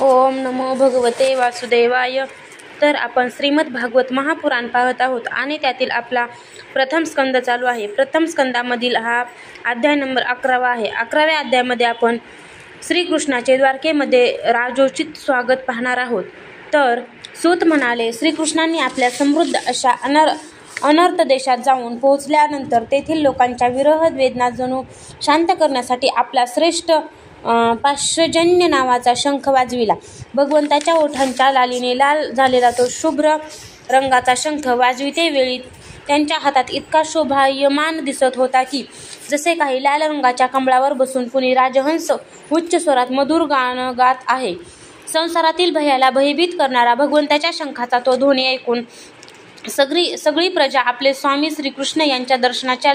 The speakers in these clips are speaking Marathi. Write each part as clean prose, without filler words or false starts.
ओम नमो भगवते वासुदेवाय. तर आपण श्रीमद भागवत महापुराण पाहत आहोत आणि त्यातील आपला प्रथम स्कंद चालू आहे. प्रथम स्कंदामधील हा अध्याय नंबर 11 आहे. 11व्या अध्यायामध्ये आपण श्रीकृष्णाचे द्वारकेमध्ये राजोचित स्वागत पाहणार आहोत. तर सूत म्हणाले, श्रीकृष्णांनी आपल्या समृद्ध अशा अनर्थ देशात जाऊन पोहोचल्यानंतर तेथील लोकांच्या विरह वेदना जणू शांत करण्यासाठी आपला श्रेष्ठ पार्श्वजन्य नावाचा शंख वाजविला. भगवंताच्या ओठांच्या लालीने लाल झालेला तो शुभ्र रंगाचा शंख वाजविते वेळी त्यांच्या हातात इतका शोभायमान दिसत होता की जसे काही लाल रंगाच्या कमळावर बसून कुणी राजहंस उच्च स्वरात मधुर गाणं गात आहे. संसारातील भयाला भयभीत करणारा भगवंताच्या शंखाचा तो ध्वनी ऐकून सगळी प्रजा आपले स्वामी श्रीकृष्ण यांच्या दर्शनाच्या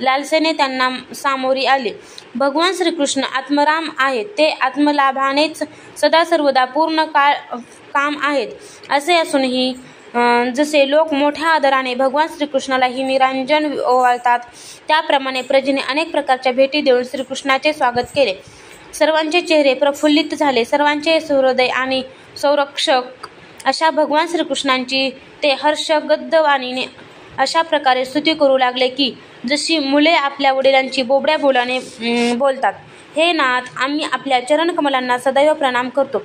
लालसेने त्यांना सामोरी आले. भगवान श्रीकृष्ण आत्मराम आहेत. ते आत्मलाभानेच सदा सर्वदा पूर्ण काम आहेत. असे असूनही जसे लोक मोठ्या आदराने भगवान श्रीकृष्णालाही निरांजन ओवाळतात, त्याप्रमाणे प्रजेने अनेक प्रकारच्या भेटी देऊन श्रीकृष्णाचे स्वागत केले. सर्वांचे चेहरे प्रफुल्लित झाले. सर्वांचे सहृदय आणि संरक्षक अशा भगवान श्रीकृष्णांची ते हर्षगद्द वाणीने अशा प्रकारे स्तुती करू लागले की जशी मुले आपल्या वडिलांची बोबड्या बोलाने बोलतात. हे नाथ, आम्ही आपल्या चरणकमलांना सदैव प्रणाम करतो.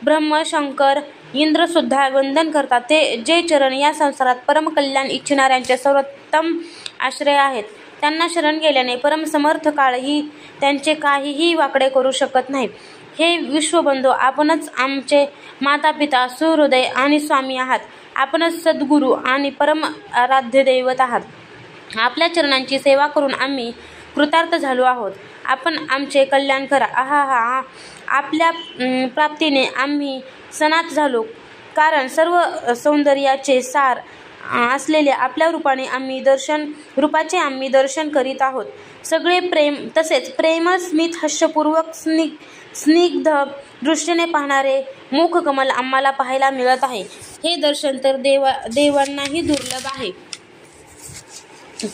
ब्रह्म, शंकर, इंद्र सुद्धा वंदन करतात. ते जे चरण या संसारात परमकल्याण इच्छिणाऱ्यांचे सर्वोत्तम आश्रय आहेत, त्यांना शरण गेल्याने परमसमर्थ काळही त्यांचे काहीही वाकडे करू शकत नाही. हे विश्वबंधू, आपणच आमचे माता पिता, सुहृदय आणि स्वामी आहात. आपणच सद्गुरू आणि परम आराध्य दैवत आहात. आपल्या चरणांची सेवा करून आम्ही कृतार्थ झालो आहोत. आपण आमचे कल्याण करा. आहा, आपल्या प्राप्तीने आम्ही सनात झालो, कारण सर्व सौंदर्याचे सार असलेल्या आपल्या रूपाचे आम्ही दर्शन करीत आहोत. सगळे प्रेम तसेच प्रेमळ स्मित हास्यपूर्वक स्निग्ध दृष्टीने पाहणारे मुख कमल आम्हाला पाहायला मिळत आहे. हे दर्शन तर देवांनाही दुर्लभ आहे.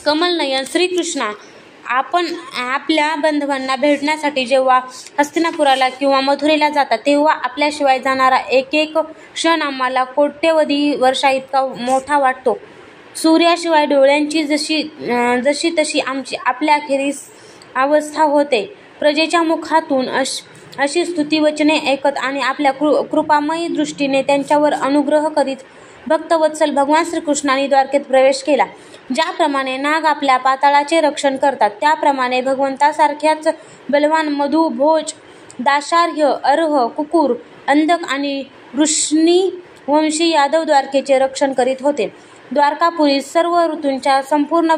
कमलनयन श्रीकृष्णा, आपण आपल्या बांधवांना भेटण्यासाठी जेव्हा हस्तिनापुराला किंवा मथुरेला जाता तेव्हा आपल्याशिवाय जाणारा एक क्षण आम्हाला कोट्यवधी वर्षा इतका मोठा वाटतो. सूर्याशिवाय डोळ्यांची जशी तशी आमची आपल्या अखेरीस अवस्था होते. प्रजेच्या मुखातून अशी स्तुतिवचने ऐकत आणि आपल्या कृपामयी दृष्टीने त्यांच्यावर अनुग्रह करीत भक्तवत्सल भगवान श्रीकृष्णांनी द्वारकेत प्रवेश केला. ज्याप्रमाणे नाग आपल्या पाताळाचे रक्षण करतात, त्याप्रमाणे भगवंतासारख्याच बलवान मधु, भोज, दाशार्ह, अर्ह, कुकुर, अंधक आणि वृष्णीवंशी यादव द्वारकेचे रक्षण करीत होते. द्वारकापुरी सर्व ऋतूंच्या संपूर्ण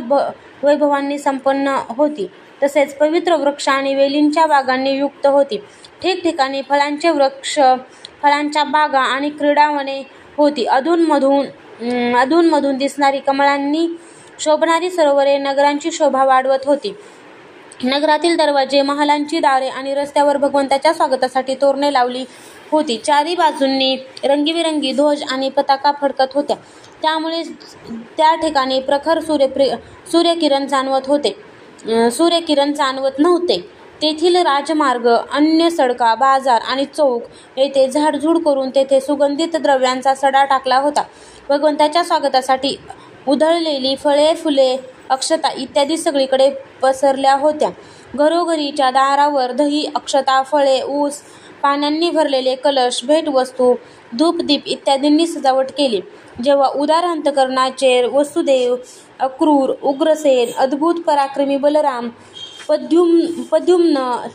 वैभवांनी संपन्न होती. तसेच पवित्र वृक्ष आणि वेलींच्या बागांनी युक्त होती. ठिकठिकाणी फळांचे वृक्ष, फळांच्या बागा आणि क्रीडावने होती. अधूनमधून दिसणारी कमळांनी शोभणारी सरोवरे नगरांची शोभा वाढवत होती. नगरातील दरवाजे, महालांची दारे आणि रस्त्यावर भगवंताच्या स्वागतासाठी तोरणे लावली होती. चारी बाजूंनी रंगीबिरंगी ध्वज आणि पताका फडकत होत्या. त्यामुळे त्या ठिकाणी प्रखर सूर्यकिरण जाणवत नव्हते. तेथील राजमार्ग, अन्य सडका, बाजार आणि चौक येथे झाडझूड करून तेथे सुगंधित द्रव्यांचा सडा टाकला होता. भगवंताच्या स्वागतासाठी उधळलेली फळे, फुले, अक्षता इत्यादी सगळीकडे पसरल्या होत्या. घरोघरीच्या दारावर दही, अक्षता, फळे, ऊस, पाण्याने भरलेले कलश, भेटवस्तू, धूपदीप इत्यादींनी सजावट केली. जेव्हा उदार अंतकरणाचे वसुदेव, अक्रूर, उग्रसेन, अद्भुत पराक्रमी बलराम, प्रद्युम्न,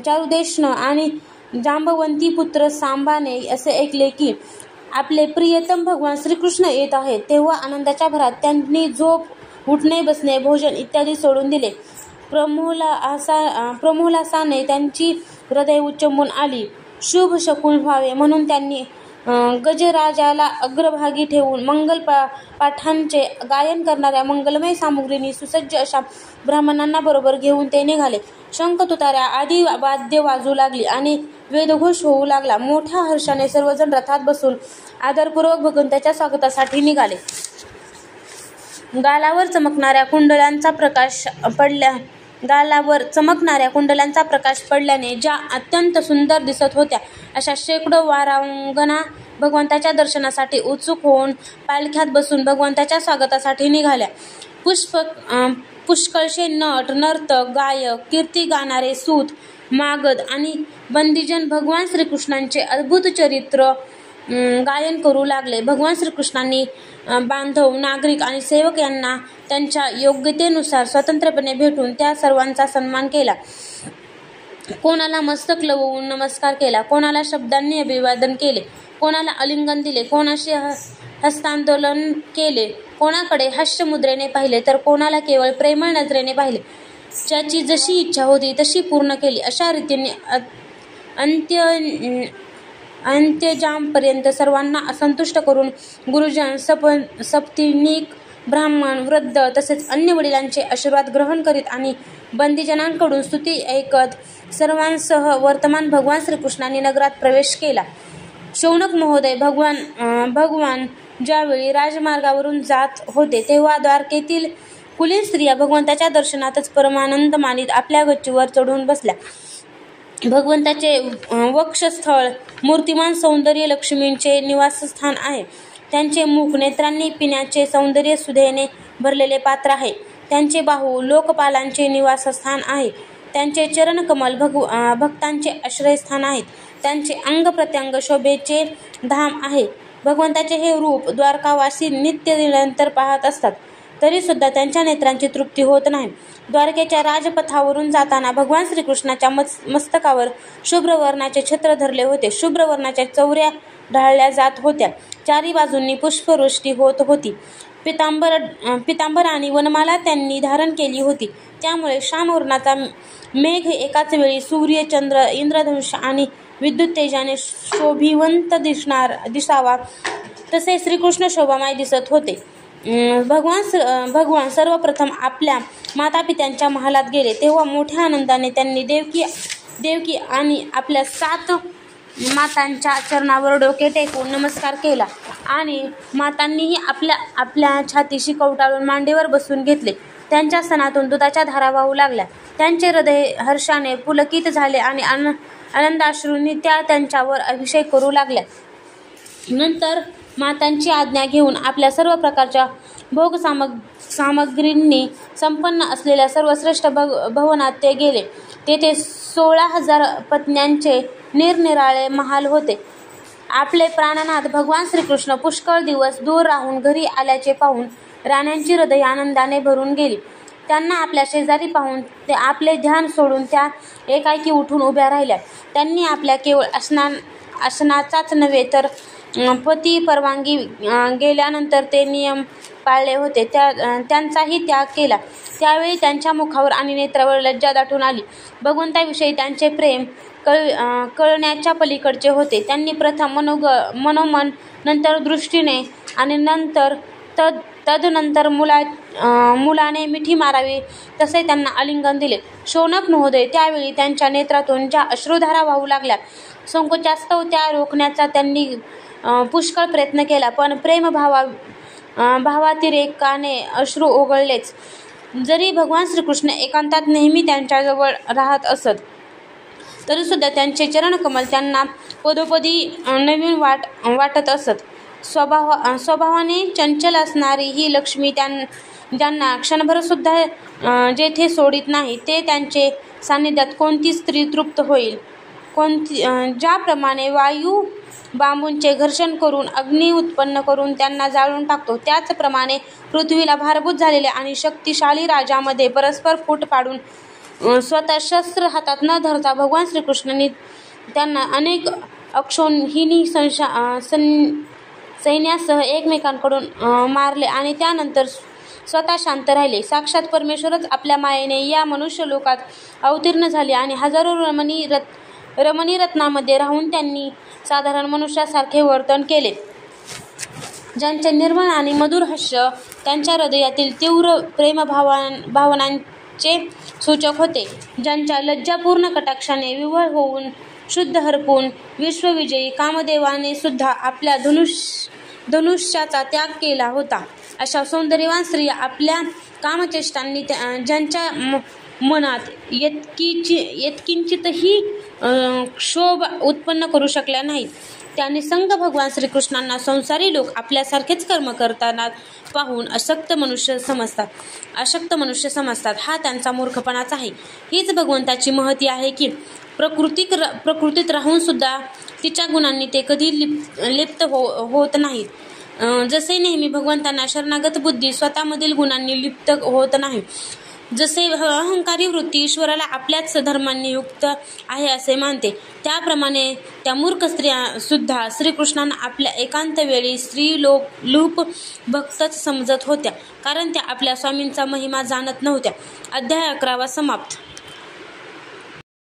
चारुदेष्ण आणि जांबवंती पुत्र सांबाने असे ऐकले की आपले प्रियतम भगवान श्रीकृष्ण येत आहेत, तेव्हा आनंदाच्या भरात त्यांनी झोप, उठणे, बसणे, भोजन इत्यादी सोडून दिले. प्रमोलासाने त्यांची हृदय उच्चंबून आली. शुभ शकुन व्हावे म्हणून त्यांनी गजराजाला अग्रभागी ठेवून मंगल पाठांचे गायन करणाऱ्या मंगलमय सामुग्रीनी सुसज्ज अशा ब्राह्मणांना बरोबर घेऊन ते निघाले. शंख, तुताऱ्या आदी वाद्य वाजू लागली आणि वेदघोष होऊ लागला. मोठ्या हर्षाने सर्वजण रथात बसून आदरपूर्वक भगवंताच्या स्वागतासाठी निघाले. गालावर चमकणाऱ्या कुंडलांचा प्रकाश गालावर चमकणाऱ्या कुंडलांचा प्रकाश पडल्याने ज्या अत्यंत सुंदर दिसत होत्या, अशा शेकडो वारांगना भगवंताच्या दर्शनासाठी उत्सुक होऊन पालख्यात बसून भगवंताच्या स्वागतासाठी निघाल्या. पुष्कळशे नट, नर्तक, गायक, कीर्ती गाणारे सूत, मागध आणि बंदीजन भगवान श्रीकृष्णांचे अद्भुत चरित्र गायन करू लागले. भगवान श्रीकृष्णांनी बांधव, नागरिक आणि सेवक यांना त्यांच्या योग्यतेनुसार स्वतंत्रपणे भेटून त्या सर्वांचा सन्मान केला. कोणाला मस्तक लवून नमस्कार केला, कोणाला शब्दांनी अभिवादन केले, कोणाला आलिंगन दिले, कोणाशी हस्तांदोलन केले, कोणाकडे हास्यमुद्रेने पाहिले तर कोणाला केवळ प्रेमळ नजरेने पाहिले. ज्याची जशी इच्छा होती तशी पूर्ण केली. अशा रीतीने अंत्यजामपर्यंत सर्वांना असंतुष्ट करून गुरुजन, सपत्नीक, ब्राह्मण, वृद्ध तसेच अन्य वडिलांचे आशीर्वाद ग्रहण करीत आणि बंदीजनांकडून स्तुती ऐकत सर्वांसह वर्तमान भगवान श्रीकृष्णांनी नगरात प्रवेश केला. शौनक महोदय भगवान ज्यावेळी राजमार्गावरून जात होते तेव्हा द्वारकेतील कुलीन स्त्रिया भगवंताच्या दर्शनातच परमानंद मानित आपल्या गच्चीवर चढून बसल्या. भगवंताचे वक्षस्थळ मूर्तिमान सौंदर्य लक्ष्मींचे निवासस्थान आहे. त्यांचे मुख नेत्रांनी पिण्याचे सौंदर्य सुधेने भरलेले पात्र आहे. त्यांचे बाहू लोकपालांचे निवासस्थान आहे. त्यांचे चरणकमल भक्तांचे आश्रयस्थान आहेत. त्यांचे अंग प्रत्यंग शोभेचे धाम आहे. भगवंताचे हे रूप द्वारकावासी नित्य निरंतर पाहत असतात, तरी सुद्धा त्यांच्या नेत्रांची तृप्ती होत नाही. द्वारकेच्या राजपथावरून जाताना भगवान श्रीकृष्णाच्या मस्तकावर शुभ्र वर्णाचे छत्र धरले होते. शुभ्र वर्णाच्या चौऱ्या ढाळल्या जात होत्या. चारी बाजूंनी पुष्पवृष्टी होत होती. पितांबर आणि वनमाला त्यांनी धारण केली होती. त्यामुळे श्यामवर्णाचा मेघ एकाच वेळी सूर्य, चंद्र, इंद्रधनुष्य आणि विद्युत तेजाने शोभिवंत दिसावा तसे श्रीकृष्ण शोभामय दिसत होते. भगवान सर्वप्रथम आपल्या मातापित्यांच्या महालात गेले तेव्हा मोठ्या आनंदाने त्यांनी देवकी आणि आपल्या 7 मातांच्या चरणावर डोके टेकून नमस्कार केला आणि मातांनीही आपल्या छातीशी कवटाळून मांडीवर बसून घेतले. त्यांच्या स्तनातून दुधाच्या धारा वाहू लागल्या. त्यांचे हृदय हर्षाने पुलकित झाले आणि आनंदाश्रूंनी त्या त्यांच्यावर अभिषेक करू लागल्या. नंतर मातांची आज्ञा घेऊन आपल्या सर्व प्रकारच्या भोग सामग्रींनी संपन्न असलेल्या सर्वश्रेष्ठ भवनात ते गेले. तेथे 16,000 पत्न्यांचे निरनिराळे महाल होते. आपले प्राणनाथ भगवान श्रीकृष्ण पुष्कळ दिवस दूर राहून घरी आल्याचे पाहून राण्यांची हृदय आनंदाने भरून गेली. त्यांना आपल्या शेजारी पाहून ते आपले ध्यान सोडून त्या एकाएकी उठून उभ्या राहिल्या. त्यांनी आपल्या केवळ आसनाचाच नव्हे तर पती परवानगी गेल्यानंतर ते नियम पाळले होते त्यांचाही त्याग केला. त्यावेळी त्यांच्या मुखावर आणि नेत्रावर लज्जा दाटून आली. भगवंताविषयी त्यांचे प्रेम कळण्याच्या पलीकडचे होते. त्यांनी प्रथम मनोमन, नंतर दृष्टीने आणि तदनंतर मुलाने मिठी मारावी तसे त्यांना आलिंगन दिले. शौनक महोदय त्यावेळी त्यांच्या नेत्रातून ज्या अश्रुधारा वाहू लागल्या, संकोचास्तव त्या रोखण्याचा त्यांनी पुष्कळ प्रयत्न केला, पण भावातिरेकाने अश्रू ओघळलेच. जरी भगवान श्रीकृष्ण एकांतात नेहमी त्यांच्याजवळ राहत असत तरी सुद्धा त्यांचे चरणकमल त्यांना पदोपदी नवीन वाटत असत. स्वभावाने चंचल असणारी ही लक्ष्मी ज्यांना क्षणभरसुद्धा जेथे सोडित नाही ते त्यांचे सान्निध्यात कोणती स्त्री तृप्त होईल. ज्याप्रमाणे वायू बांबूंचे घर्षण करून अग्नी उत्पन्न करून त्यांना जाळून टाकतो, त्याचप्रमाणे पृथ्वीला भारभूत झालेल्या आणि शक्तिशाली राजामध्ये परस्पर फूट पाडून स्वतः शस्त्र हातात न धरता भगवान श्रीकृष्णांनी त्यांना अनेक अक्षौहिणी सैन्यासह एकमेकांकडून मारले आणि त्यानंतर स्वतः शांत राहिले. साक्षात परमेश्वरच आपल्या मायेने या मनुष्य लोकात अवतीर्ण झाले आणि हजारो रमणी रत्नामध्ये राहून त्यांनी साधारण मनुष्यासारखे वर्तन केले. ज्यांचे निर्मळ आणि मधुर हास्य त्यांच्या हृदयातील तीव्र प्रेमभावनांचे सूचक होते. ज्यांच्या लज्जापूर्ण कटाक्षाने विव्हळ होऊन शुद्ध हरपून विश्वविजयी कामदेवाने सुद्धा आपल्या धनुष्याचा त्याग केला होता. अशा सौंदर्यवान स्त्रिया आपल्या कामचेष्टांनी ज्यांच्या मनात यत्किंचितही क्षोभ उत्पन्न करू शकल्या नाहीत. त्यांनी संत भगवान श्रीकृष्णांना संसारी लोक आपल्यासारखेच कर्म करताना पाहून अशक्त मनुष्य समजतात. हा त्यांचा मूर्खपणाच आहे. हीच भगवंताची महती आहे की प्रकृतीत राहून सुद्धा तिच्या गुणांनी ते कधी लिप्त होत नाहीत. जसे नेहमी भगवंतांना शरणागत बुद्धी स्वतःमधील गुणांनी लिप्त होत नाही. जसे अहंकारी वृत्ती ईश्वराला आपल्याच धर्मांनी युक्त आहे असे मानते, त्याप्रमाणे त्या मूर्ख स्त्रिया सुद्धा श्रीकृष्णांना आपल्या एकांत वेळी स्त्रीलोक भक्तच समजत होत्या, कारण त्या आपल्या स्वामींचा महिमा जाणत नव्हत्या. अध्याय 11 समाप्त.